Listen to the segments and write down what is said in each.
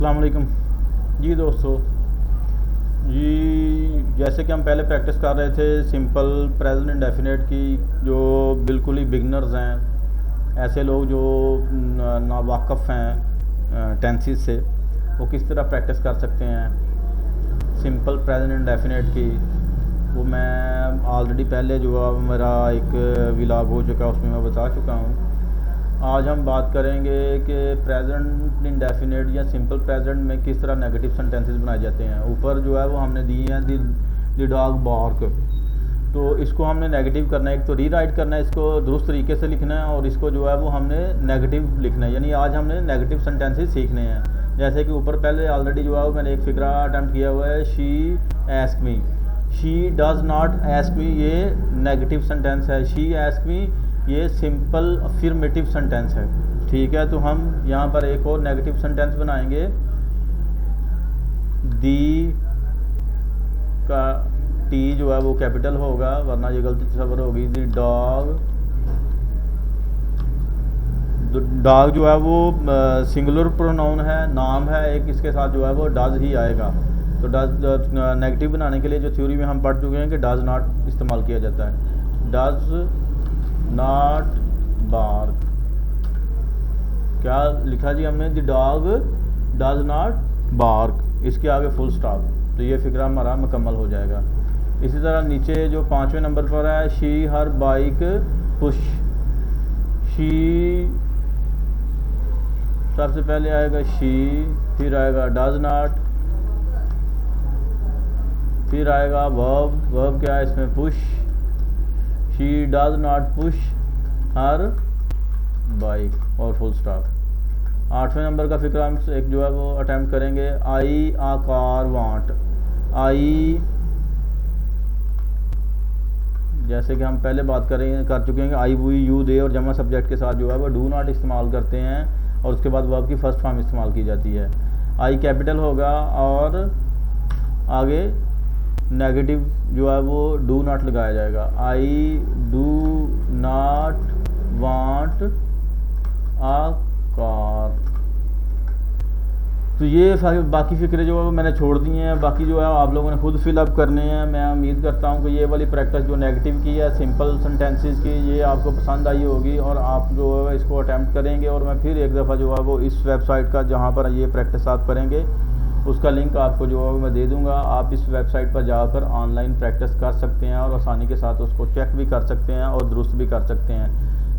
अस्सलाम वालेकुम जी दोस्तों। जी जैसे कि हम पहले प्रैक्टिस कर रहे थे सिंपल प्रेजेंट इंडेफिनेट की, जो बिल्कुल ही बिगनर्स हैं, ऐसे लोग जो नावाकफ़ हैं टेंसेस से, वो किस तरह प्रैक्टिस कर सकते हैं सिंपल प्रेजेंट इंडेफिनेट की। वो मैं ऑलरेडी पहले जो है मेरा एक व्लॉग हो चुका है, उसमें मैं बता चुका हूँ। आज हम बात करेंगे कि प्रेजेंट इंडेफिनेट या सिंपल प्रेजेंट में किस तरह नेगेटिव सेंटेंसेस बनाए जाते हैं। ऊपर जो है वो हमने दी हैं द डॉग बार्क, तो इसको हमने नेगेटिव करना है। एक तो रीराइट करना है, इसको दुरुस्त तरीके से लिखना है, और इसको जो है वो हमने नेगेटिव लिखना है। यानी आज हमने नेगेटिव सेंटेंसेस सीखने हैं। जैसे कि ऊपर पहले ऑलरेडी जो है वो मैंने एक फिक्रा अटैम्प्ट किया हुआ है, she ask me, she does not ask me, ये नेगेटिव सेंटेंस है। शी एस्क मी ये सिंपल अफर्मेटिव सेंटेंस है। ठीक है, तो हम यहाँ पर एक और नेगेटिव सेंटेंस बनाएंगे। दी का टी जो है वो कैपिटल होगा, वरना ये गलती तस्वर होगी। दी डॉग जो है वो सिंगुलर प्रोनाउन है, नाम है एक, इसके साथ जो है वो डज ही आएगा। तो डज नेगेटिव बनाने के लिए जो थ्योरी में हम पढ़ चुके हैं कि डज नॉट इस्तेमाल किया जाता है। डज नॉट बार्क, क्या लिखा जी हमने, the dog does not bark, इसके आगे फुल स्टॉप। तो ये फिक्रा हमारा मुकम्मल हो जाएगा। इसी तरह नीचे जो 5वें नंबर पर है, she her bike push, she सबसे पहले आएगा शी, फिर आएगा डज नॉट, फिर आएगा वर्ब, वर्ब क्या है इसमें, push, she does not push her bike और फुल स्टॉप। 8वें नंबर का फिक्र हम एक जो है वो अटैम्प्ट करेंगे। आई आ कार वांट, आई जैसे कि हम पहले बात कर चुके हैं कि आई वी यू दे और जमा सब्जेक्ट के साथ जो है वो डू नॉट इस्तेमाल करते हैं, और उसके बाद वर्ब की फर्स्ट फॉर्म इस्तेमाल की जाती है। आई कैपिटल होगा और आगे नेगेटिव जो है वो डू नॉट लगाया जाएगा। I do not want a car. तो ये बाकी फ़िक्रे जो है वो मैंने छोड़ दिए हैं, बाकी जो है आप लोगों ने खुद फिलअप करने हैं। मैं उम्मीद करता हूँ कि ये वाली प्रैक्टिस जो नेगेटिव की है सिंपल सेंटेंसेस की, ये आपको पसंद आई होगी और आप जो है इसको अटैम्प्ट करेंगे। और मैं फिर एक दफ़ा जो है वो इस वेबसाइट का जहाँ पर ये प्रैक्टिस आप करेंगे उसका लिंक आपको जो है मैं दे दूंगा। आप इस वेबसाइट पर जाकर ऑनलाइन प्रैक्टिस कर सकते हैं और आसानी के साथ उसको चेक भी कर सकते हैं और दुरुस्त भी कर सकते हैं।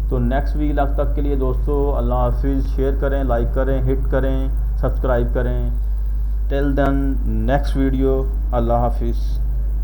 तो नेक्स्ट व्लॉग तक के लिए दोस्तों अल्लाह हाफिज़। शेयर करें, लाइक करें, हिट करें, सब्सक्राइब करें। टिल देन नेक्स्ट वीडियो, अल्लाह हाफिज़।